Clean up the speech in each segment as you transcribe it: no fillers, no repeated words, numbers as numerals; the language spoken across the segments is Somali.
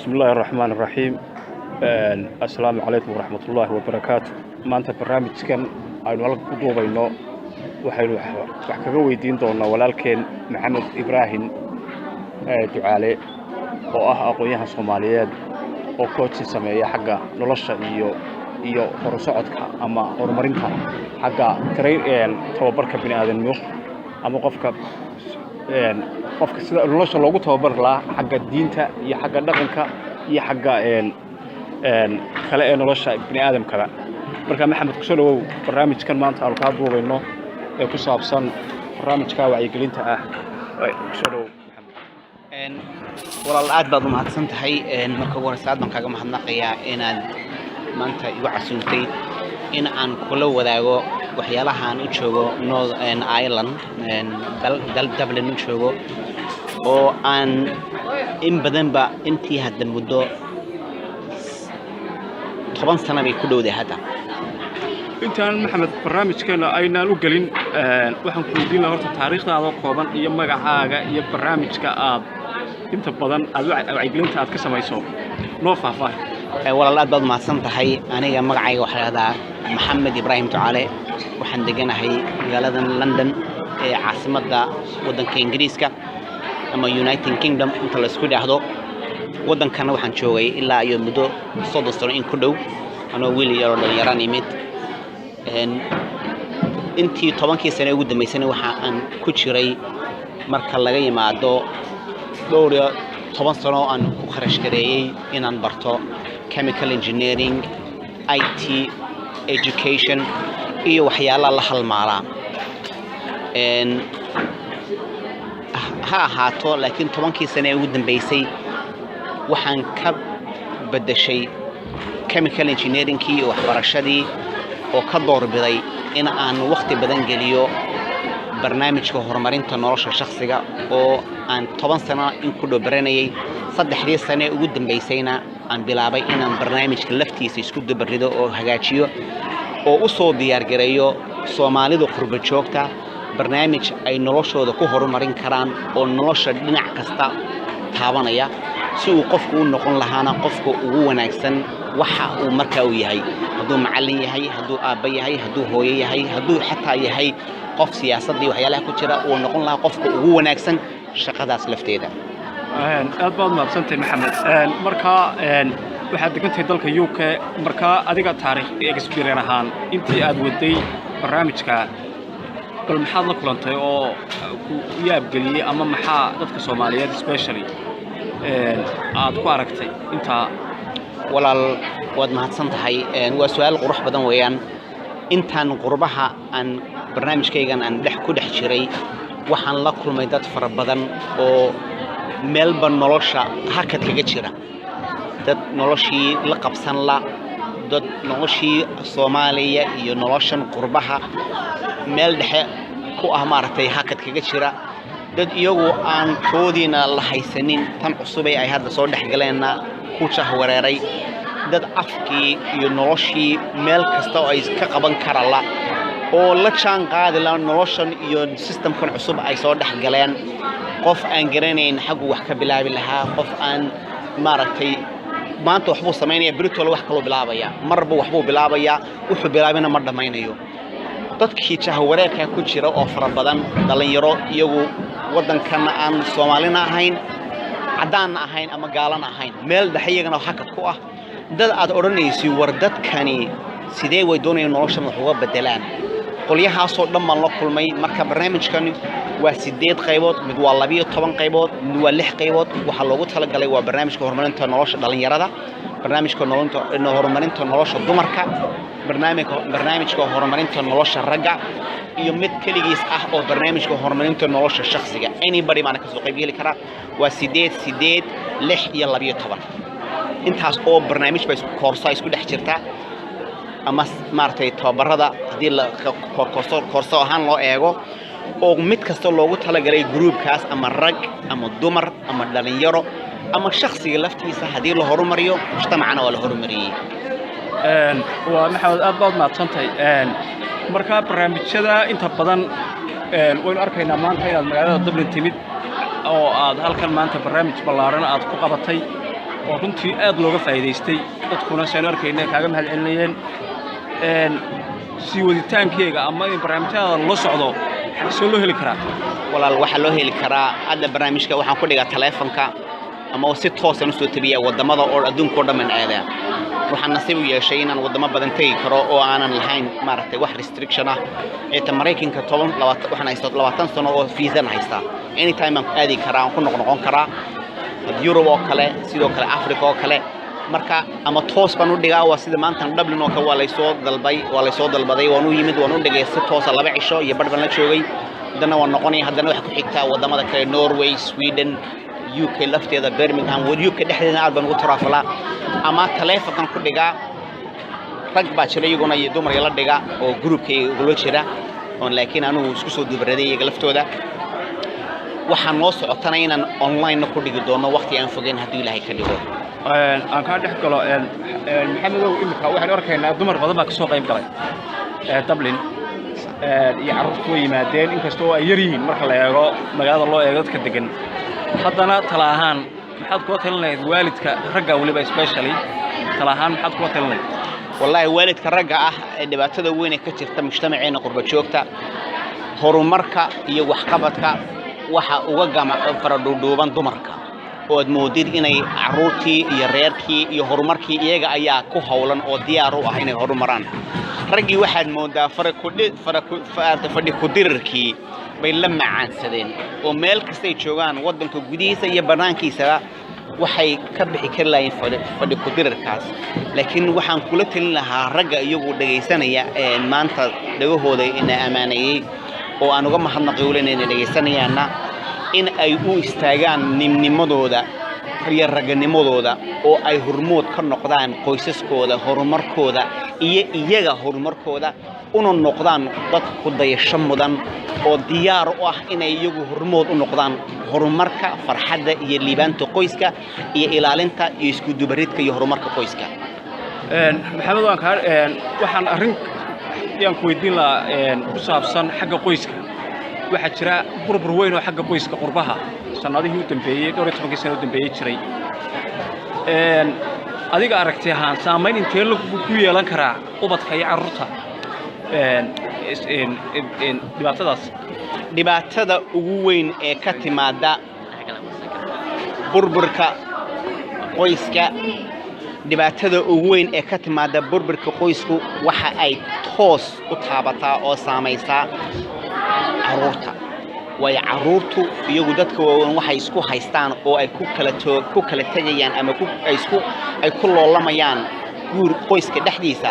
بسم الله الرحمن الرحيم. السلام عليكم ورحمة الله وبركاته. ما أنت برنامج كان أنا والله كدوب إنه وحلو وحكوا ويدين دونا ولكن محمد إبراهيم دعالي أقوياء الصوماليات وكوتش سمية حاجة نلشة iyo horusocodka ama horumarinta xagga tababarka bini'aadamnimo ama qofka sida nolosha loogu tababar lahaa xagga diinta iyo xagga dhaqanka iyo xagga kale ee nolosha bini'aadamka marka maxamed ku soo dhawow barnaamijkan maanta aan ka duubayno ee ku saabsan barnaamijka wacyigelinta ah ku soo dhawow maxamed walaal aad baad u mahadsan tahay marka ugu horeysa aad baan kaaga mahadnaqayaa inaad maanta igu casuuntay in aan kula wadaago waxyaalaha aan u joogo Northern Ireland dal Dublin u joogo oo aan in badanba intii hadda muddo 10 sano bay ku dhowday hadda intaan maxamed barnaamijkeena aynaan u galin waxaan ku weydiin lahaa horta taariikhdaada kooban iyo magacaaga iyo barnaamijka aad inta badan wacyigelinta aad ka samayso noo faahfaahin walaal aad baad mahadsan tahay aniga magacayga waxa la yiraahdaa maxamed ibraahim ducaale waxaan deganahay magaalada London ee caasimadda waddanka Ingiriiska ama United Kingdom inta la isku dhaxdo waddankana waxaan joogay ilaa iyo muddo 30 sano in ku dhow anoo wiil yar oo dhalinyaro nimid intii 10 sano ugu dambeysay waxa aan ku jiray marka laga yimaado dhowr 10 sano aan ku kharash gareeyay inaan barto chemical engineering, IT, education, iyo waxyaalaha la halmaala ha ahaato laakiin 10 sano ugu dambeysay waxaan ka bedeshay chemical engineering iyo waxbarashadii oo ka doorbiday in aan waqti badan geliyo barnaamijka horumarinta nolosha shakhsiga oo aan 10 sano in ku dhoobranayay 3 sano ugu dambeysayna aan bilaabay inaan barnaamijka laftiisa isku dabarido oo hagaajiyo oo u soo diyaar gareeyo Soomaalidu qurba joogta barnaamij ay noloshooda ku horumarin karaan oo nolosha dhinac kasta taabanaya si uu qofku u noqon lahaana qofka ugu wanaagsan waxa uu markaa u yahay hadduu macallin yahay hadduu aabba yahay hadduu hooyo yahay hadduu xataa yahay qof siyaasadii waxyaalaha ku jira oo noqon lahaa qofka ugu wanaagsan shaqadaas lafteeda aad baad mahadsantahay maxamed marka waxaad degantahay dalka UK marka adiga taariikh experience ahaan intii aad waday barnaamijka bal maxaad la kulantay oo ku yaab galiyay ama maxaa dadka Soomaaliyeed especially aad ku aragtay inta walaal waad mahadsan tahay waa su'aal qurux badan weeyaan intaan qurbaha aan barnaamijkaygan aan ku dhex jiray waxaan la kulmay dad fara badan oo meelba nolosha hakad kaga jira dad noloshii la qabsan la dad noloshii Soomaaliya iyo noloshan qurbaha meel dhexe ku ah maartay hakad kaga jira dad iyagu aan toodina la haysanin tan cusub ay hadda soo dhex galeena ku jahwareeray dad afkii iyo noloshii meel kasta oo ay ka qaban karala oo la jaan qaadi la noloshan iyo systemkan cusub ay soo dhex galeen qof aan garanayn xagu wax ka bilaabi lahaa qof aan maartay maanta wax buu sameeynaya Britol wax kale bilaabaya marba wax buu bilaabaya wuxuu bilaabina ma dhamaynayo dadkii jahwareerka ku jira oo fara badan dhalinyaro iyagu waddankan aan Soomaalina ahayn cadaan ahayn ama gaalan ahayn meel dhaxayagana hakad ku ah dad aad oranaysi war dadkani sidee way doonayaan noloshooda wax uga bedelaan qolyahaas oo dhammaan la kulmay marka barnaamijkan waa 8 qaybood mid waa 12 qaybood mid waa 6 qaybood waxa loogu talagalay waa barnaamijka horumarinta nolosha dhalinyarada barnaamijka horumarinta nolosha dumarka barnaamijka horumarinta nolosha ragga iyo mid kaligiis ah oo barnaamijka horumarinta nolosha shakhsiga anybody ma ka soo qayb gali kara waa 8 6 iyo 12 intaas oo barnaamij bay koorso isku dhex jirta ama maartay tababarada hadii la koorso ahaan loo eego oo mid kasta loogu talagalay groupkaas ama rag ama dumar ama dhalinyaro ama shakhsiga laftiisa hadii la horumariyo mujtamacana waa la horumariyay waa maxamed aad baad mahadsantahay marka barnaamijyada inta badan waynu arkaynaa maanta inaad magaalada Dublin timid oo aad halkan maanta barnaamij ballaaran aad ku qabatay oo runtii aad looga faa'iidaystay dadkuna saan arkayna kaaga mahad celinayeen si waditaankeega ama in barnaamijyada la socdo xasoo loo heli karaa walaal waxa loo heli karaa hadda barnaamijka waxaan ku dhigaa taleefanka ama si toos ah u soo tabiya wadamada oo adduunka oo dhan aada waxaan nasiib u yeeshay inaan wadamo badan tagi karo oo aanan lahayn maaragtay wax restriction ah ee Mareykanka 20 waxaan haystaa 20 sano oo visa haysta anytime aan aadi karaa aan ku noqon karaa Europe oo kale sidoo kale Africa oo kale marka ama toos baan u dhigaa waa sida maanta Dublin oo ka waa la soo dalbaday waan u yimid waan u dhigay si toos ah 2 cisho iyo badh baan la joogay hadana waan noqonay hadana wax ku xigta wadamada kale Norway Sweden UK lafteeda Birmingham UK dhexdeeda aad baan ugu taraafalaa ama taleefankan ku dhigaa rag baa jira iyaguna iyo dumar la dhiga oo groupkayga ugu jira oo laakiin anigu isku soo dibaraday iyaga laftooda waxaan noo socotana inaan online ku dhigi doono waqti aan fogeyn haddii Ilaahay ka dhigo aan ka dhex galo maxamedow imika waxaan arkaynaa dumar badan baa ka soo qayb galay Dublin iyo carruurtu way yimaadeen inkastoo ay yar yihiin marka la eego magaalada loo eego dadka degan haddana tala ahaan maxaad ku talinayd waalidka ragga waliba especially tala ahaan maxaad ku talinayd wallahi waalidka ragga ah ee dhibaatada weyn ee ka jirta mujtamaceena qurba joogta horumarka iyo waxqabadka waxa uga gama faradhuuban dumarka oo aad moodid inay carruurtii iyo reerkii iyo horumarkii iyaga ayaa ku hawlan oo diyaar u ah inay horumaraan raggii waxaad moodaa fadhi ku dirirkii bay la macaansadeen oo meel kasta ay joogaan wadanka gudihiisa iyo banaankiisa waxay ka bixi karayeen fadhi ku dirirkaas laakiin waxaan kula talin lahaa ragga iyagu dhageysanaya maanta dhagahooda ina amaanayay oo aan uga mahadnaqay inay dhageysanayaana in ay u istaagaan nimnimadooda iyo ragganimadooda oo ay hormood ka noqdaan qoysaskooda horumarkooda iyo iyaga horumarkooda una noqdaan dad ku dayasho mudan oo diyaar u ah inay iyagu hormood u noqdaan horumarka farxadda iyo liibaanta qoyska iyo ilaalinta iyo isku dubaridka iyo horumarka qoyska maxamed waxaan arrin yaan ku weydiin lahaa ku saabsan xagga qoyska waxa jira burbur weyn oo xagga qoyska qurbaha sanadihii u dambeeyay 12 sano u dambeeyay jiray adiga aragtay ahaan saameyn intee lagu ku yeelan karaa ubadka iyo carruurta dhibaatada ugu weyn ee ka timaada burburka qoyska dhibaatada ugu weyn ee ka timaada burburka qoysku waxa ay toos u taabataa oo saamaysaa carruurta way carruurtu iyagu dadka waaweyn waxay isku haystaan oo ay ku kala tagayaan ama ay ku loolamayaan guur qoyska dhexdiisa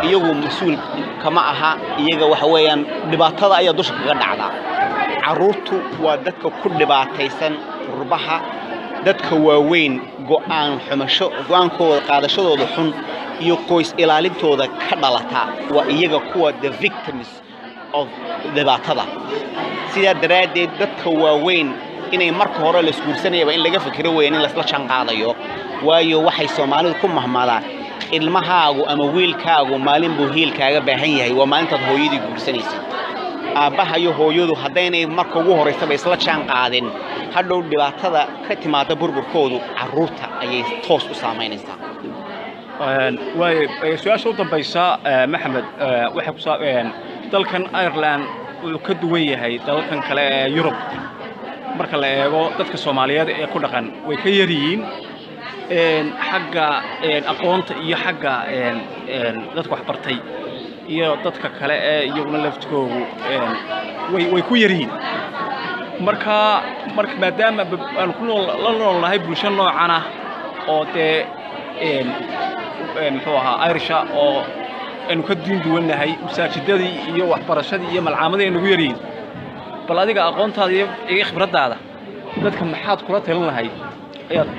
iyagu mas'uul kama aha iyaga waxa weeyaan dhibaatada ayaa dusha kaga dhacda carruurtu waa dadka ku dhibaataysan qurbaha dadka waaweyn go'aankooda qaadashadooda xun iyo qoys ilaalintooda ka dhalata waa iyaga kuwa the victims of dhibaatada sida daraadeed dadka waaweyn inay marka hore la isguursanayba in laga fikiro weyn in la isla janqaadayo waayo waxay Soomaalidu ku mahmaadaan ilmahaagu ama wiilkaagu maalin buu hiilkaaga baahan yahay waa maalintaad hooyadii guursanaysid aabaha iyo hooyadu haddaynay marka ugu horeysaba isla janqaadin hadhow dhibaatada ka timaada burburkoodu carruurta ayay toos u saameynaysaa su'aasha u dambaysa maxamed waxa ku saabsan dalkan Ireland uu ka duwan yahay dalkan kale ee Europe marka la eego dadka Soomaaliyeed ee ku dhaqan way ka yar yihiin xagga aqoonta iyo xagga dadka wax bartay iyo dadka kale ee iyaguna laftigoodu way ku yar yihiin marka maadaama aan ku noolnahay bulsho noocan ah oo muxuu ahaa Irish oo أنو كدين دولنا هاي مساجدي iyo waxbarashadii iyo malcaamadii nagu yareen bal adiga aqoontaada iyo khibradda dadka maxaad kula talin lahayd ayaad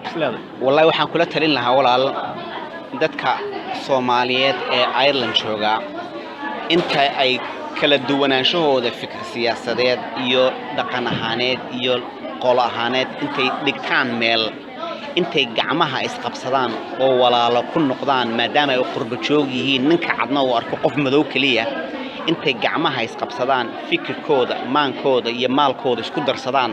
isleedahay wallahi waxaan kula talin lahaa walaal dadka Soomaaliyeed ee Ireland jooga inta ay kala duwanaanshahooda fikir siyaasadeed iyo dhaqan ahaaneed iyo qol ahaaneed intay dhigtaan meel intay gacmaha isqabsadaan oo walaalo ku noqdaan maadaama ay qurba joog yihiin ninka cadna uu arko qof madow kaliya intay gacmaha isqabsadaan fikirkooda maankooda iyo maalkooda isku darsadaan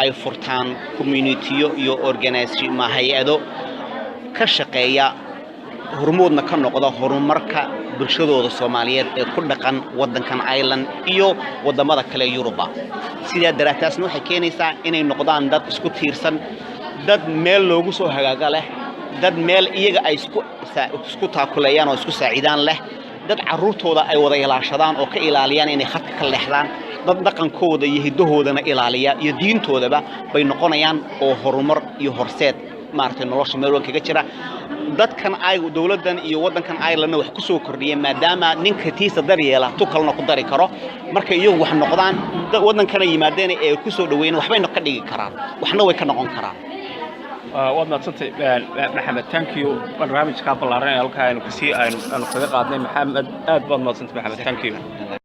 ay furtaan community-yo iyo organization hay-ado ka shaqeeya hormoodna ka noqda horumarka bulshadooda Soomaaliyeed ee ku dhaqan wadankan Ireland iyo wadamada kale Yuruba sidaa daraataasna waxay keenaysaa inay noqdaan dad isku tiirsan dad meel loogu soo hagaaga leh dad meel iyaga ay isku taakulayaan oo isku saacidaan leh dad caruurtooda ay wada ilaashadaan oo ka ilaaliyaan inay khadka ka leexdaan dad dhaqankooda iyo hidahoodana ilaaliya iyo diintoodaba bay noqonayaan oo horumar iyo horseed maartay nolosha meel walba kaga jira dadkan ay dawladdan iyo wadankan Ireland wax ku soo kordhiyeen maadaama ninka tiisa daryeela tukalna ku dari karo marka iyagu wax noqdaan wadankana yimaadeen ee ku soo dhaweeyeen waxbayna ka dhigi karaan waxna way ka noqon karaan waad madsantay maxamed thank you barnaamijka ballaaran ee halka aynu kaga qaadnay maxamed aad baad madsantay maxamed thank you